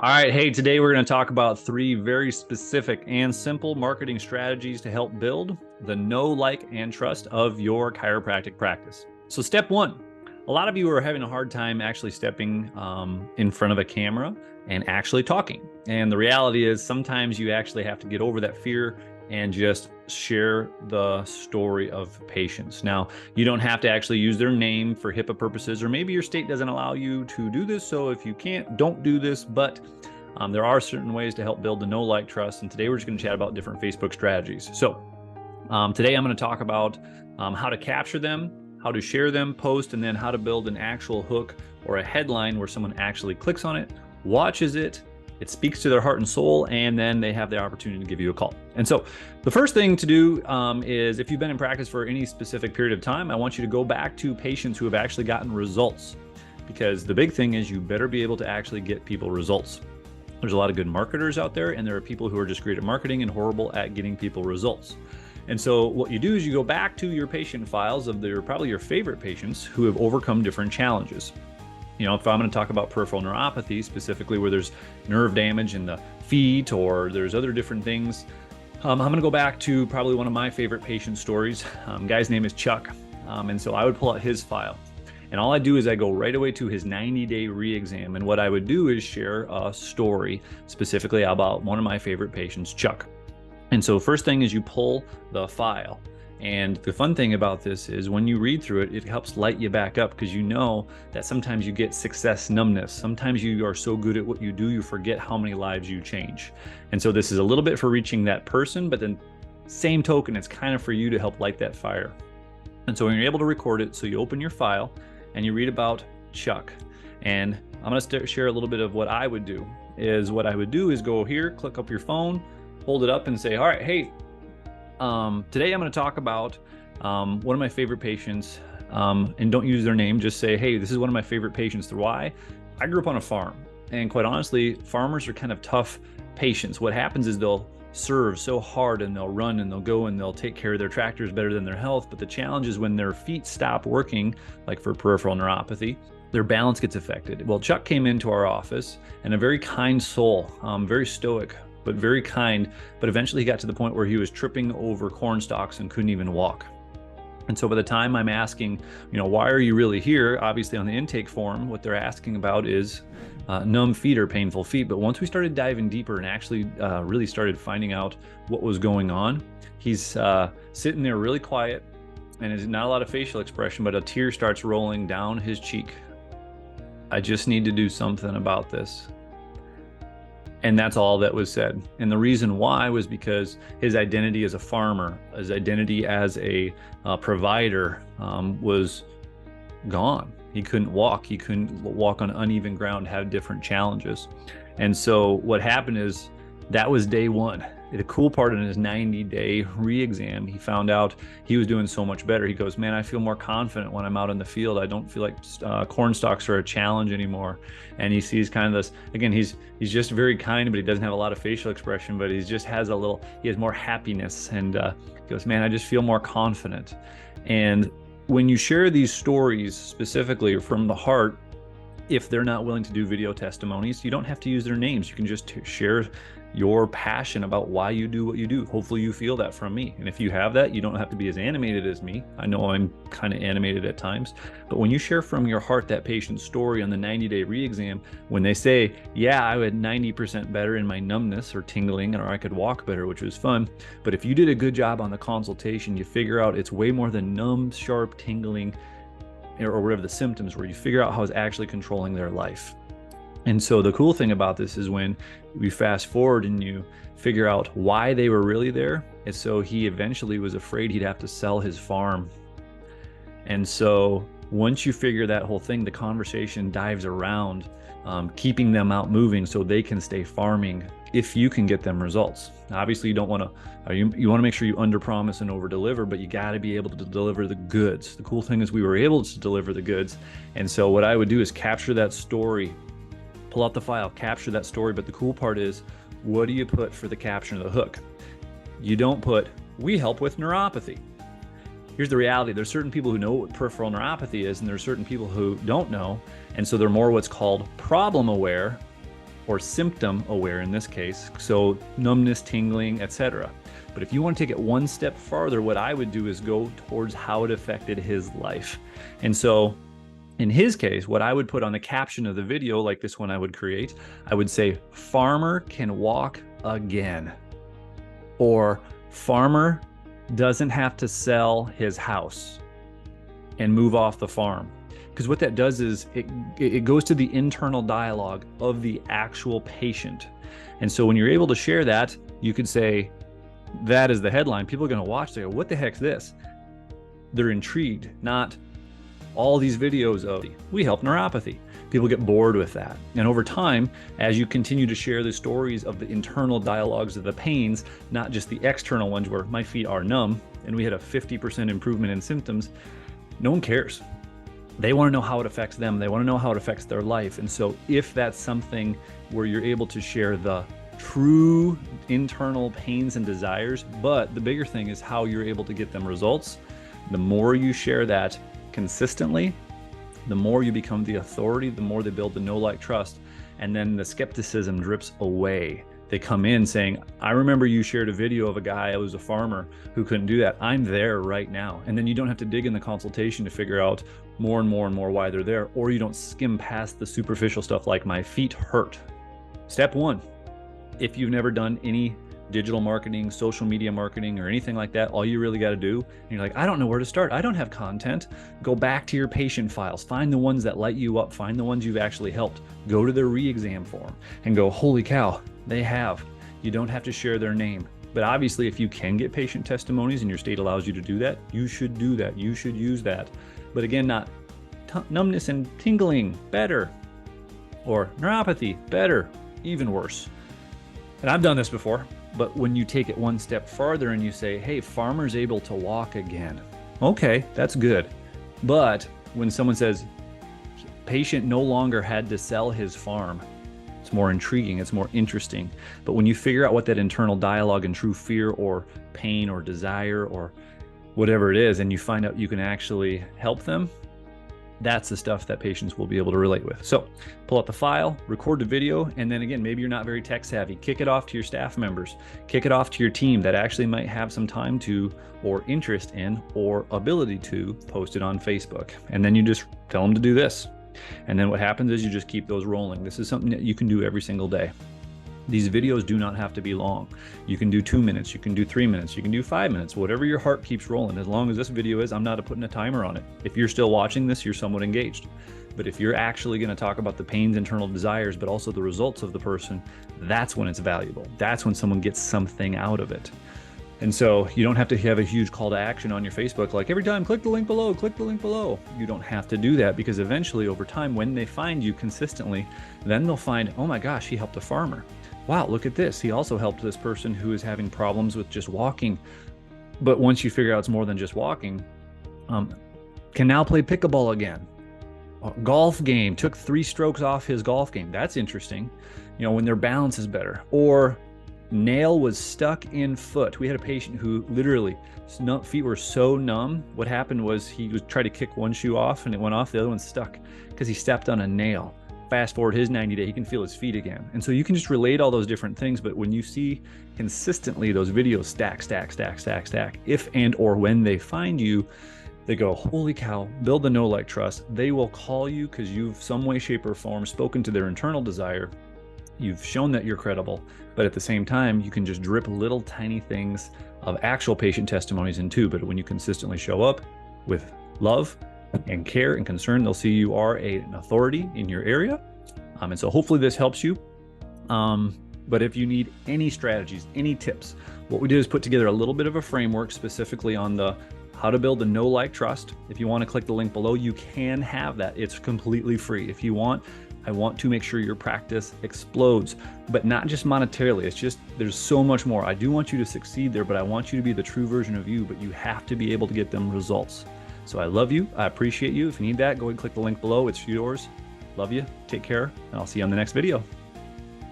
All right, hey, today we're going to talk about three very specific and simple marketing strategies to help build the know, like, and trust of your chiropractic practice. So, step one, a lot of you are having a hard time actually stepping in front of a camera and actually talking. And the reality is, sometimes you actually have to get over that fear and just share the story of patients. Now, you don't have to actually use their name for HIPAA purposes, or maybe your state doesn't allow you to do this. So if you can't, don't do this. But there are certain ways to help build the know, like, trust. And today we're just going to chat about different Facebook strategies. So today I'm going to talk about how to capture them, how to share them, post, and then how to build an actual hook or a headline where someone actually clicks on it, watches it, it speaks to their heart and soul, and then they have the opportunity to give you a call. And so the first thing to do is, if you've been in practice for any specific period of time, I want you to go back to patients who have actually gotten results, because the big thing is you better be able to actually get people results. There's a lot of good marketers out there, and there are people who are just great at marketing and horrible at getting people results. And so what you do is you go back to your patient files of probably your favorite patients who have overcome different challenges. You know, if I'm going to talk about peripheral neuropathy, specifically where there's nerve damage in the feet or there's other different things, I'm going to go back to probably one of my favorite patient stories. Guy's name is Chuck. And so I would pull out his file. And all I do is I go right away to his 90-day re-exam. And what I would do is share a story specifically about one of my favorite patients, Chuck. And so first thing is you pull the file. And the fun thing about this is when you read through it, it helps light you back up, because you know that sometimes you get success numbness. Sometimes you are so good at what you do, you forget how many lives you change. And so this is a little bit for reaching that person, but then same token, it's kind of for you to help light that fire. And so when you're able to record it, so you open your file and you read about Chuck. And I'm going to share a little bit of what I would do. What I would do is go here, click up your phone, hold it up and say, all right, hey, today I'm going to talk about one of my favorite patients, and don't use their name. Just say, hey, this is one of my favorite patients. Why? I grew up on a farm, and quite honestly, farmers are kind of tough patients. What happens is they'll serve so hard and they'll run and they'll go and they'll take care of their tractors better than their health. But the challenge is when their feet stop working, like for peripheral neuropathy, their balance gets affected. Well, Chuck came into our office, and a very kind soul, very stoic, but very kind. But eventually he got to the point where he was tripping over corn stalks and couldn't even walk. And so by the time I'm asking, why are you really here? Obviously on the intake form, what they're asking about is numb feet or painful feet. But once we started diving deeper and actually really started finding out what was going on, he's sitting there really quiet, and there's not a lot of facial expression, but a tear starts rolling down his cheek. I just need to do something about this. And that's all that was said. And the reason why was because his identity as a farmer, his identity as a provider was gone. He couldn't walk. He couldn't walk on uneven ground, have different challenges. And so what happened is that was day one. The cool part in his 90-day re-exam, he found out he was doing so much better. He goes, man, I feel more confident when I'm out in the field. I don't feel like corn stalks are a challenge anymore. And he sees kind of this, again, he's just very kind, but he doesn't have a lot of facial expression, but he just has he has more happiness. And he goes, man, I just feel more confident. And when you share these stories specifically from the heart, if they're not willing to do video testimonies, you don't have to use their names. You can just share your passion about why you do what you do. Hopefully you feel that from me. And if you have that, you don't have to be as animated as me. I know I'm kind of animated at times, but when you share from your heart that patient's story on the 90-day re-exam, when they say, yeah, I had 90% better in my numbness or tingling, or I could walk better, which was fun. But if you did a good job on the consultation, you figure out it's way more than numb, sharp, tingling, or whatever the symptoms were. You figure out how it's actually controlling their life. And so the cool thing about this is when we fast forward and you figure out why they were really there, and so he eventually was afraid he'd have to sell his farm. And so once you figure that whole thing, the conversation dives around keeping them out moving so they can stay farming if you can get them results. Obviously, you don't want to, you want to make sure you underpromise and overdeliver, but you got to be able to deliver the goods. The cool thing is we were able to deliver the goods. And so what I would do is capture that story, pull out the file, capture that story. But the cool part is, what do you put for the caption of the hook? You don't put, we help with neuropathy. Here's the reality. There's certain people who know what peripheral neuropathy is, and there's certain people who don't know. And so they're more what's called problem aware or symptom aware in this case. So numbness, tingling, etc. But if you want to take it one step farther, what I would do is go towards how it affected his life. And so in his case, what I would put on the caption of the video, like this one I would create, I would say, farmer can walk again. Or farmer doesn't have to sell his house and move off the farm. Because what that does is it goes to the internal dialogue of the actual patient. And so when you're able to share that, you could say, that is the headline. People are going to watch, they go, what the heck's this? They're intrigued, not all these videos of we help neuropathy. People get bored with that. And over time, as you continue to share the stories of the internal dialogues of the pains, not just the external ones where my feet are numb and we had a 50% improvement in symptoms, no one cares. They want to know how it affects them. They want to know how it affects their life. And so if that's something where you're able to share the true internal pains and desires, but the bigger thing is how you're able to get them results, the more you share that consistently, the more you become the authority, the more they build the know, like, trust, and then the skepticism drips away. They come in saying, I remember you shared a video of a guy who was a farmer who couldn't do that. I'm there right now. And then you don't have to dig in the consultation to figure out more and more and more why they're there, or you don't skim past the superficial stuff like my feet hurt. Step one, if you've never done any digital marketing, social media marketing, or anything like that, all you really got to do, and you're like, I don't know where to start. I don't have content. Go back to your patient files. Find the ones that light you up. Find the ones you've actually helped. Go to their re-exam form and go, holy cow, they have. You don't have to share their name. But obviously, if you can get patient testimonies and your state allows you to do that, you should do that. You should use that. But again, not numbness and tingling, better. Or neuropathy, better, even worse. And I've done this before. But when you take it one step farther and you say, hey, farmer's able to walk again. Okay, that's good. But when someone says, patient no longer had to sell his farm, it's more intriguing, it's more interesting. But when you figure out what that internal dialogue and true fear or pain or desire or whatever it is, and you find out you can actually help them, that's the stuff that patients will be able to relate with. So pull out the file, record the video, and then again, maybe you're not very tech savvy. Kick it off to your staff members. Kick it off to your team that actually might have some time to, or interest in, or ability to post it on Facebook. And then you just tell them to do this. And then what happens is you just keep those rolling. This is something that you can do every single day. These videos do not have to be long. You can do 2 minutes, you can do 3 minutes, you can do 5 minutes, whatever your heart keeps rolling. As long as this video is, I'm not putting a timer on it. If you're still watching this, you're somewhat engaged. But if you're actually going to talk about the pains, internal desires, but also the results of the person, that's when it's valuable. That's when someone gets something out of it. And so you don't have to have a huge call to action on your Facebook, like every time, click the link below, click the link below. You don't have to do that, because eventually over time, when they find you consistently, then they'll find, oh my gosh, he helped a farmer. Wow, look at this. He also helped this person who is having problems with just walking. But once you figure out it's more than just walking, can now play pickleball again. Golf game, took 3 strokes off his golf game. That's interesting. You know, when their balance is better. Or nail was stuck in foot. We had a patient who literally, feet were so numb. What happened was he was trying to kick one shoe off and it went off, the other one stuck because he stepped on a nail. Fast forward his 90-day, he can feel his feet again. And so you can just relate all those different things, but when you see consistently those videos stack, if and or when they find you, they go, holy cow, build the know, like, trust. They will call you because you've some way, shape, or form spoken to their internal desire. You've shown that you're credible, but at the same time, you can just drip little tiny things of actual patient testimonies in too. But when you consistently show up with love and care and concern, they'll see you are an authority in your area. And so hopefully this helps you. But if you need any strategies, any tips, what we did is put together a little bit of a framework specifically on the how to build the know, like, trust. If you want to click the link below, you can have that. It's completely free. If you want, I want to make sure your practice explodes, but not just monetarily. It's just, there's so much more. I do want you to succeed there, but I want you to be the true version of you, but you have to be able to get them results. So I love you. I appreciate you. If you need that, go ahead and click the link below. It's yours. Love you. Take care. And I'll see you on the next video.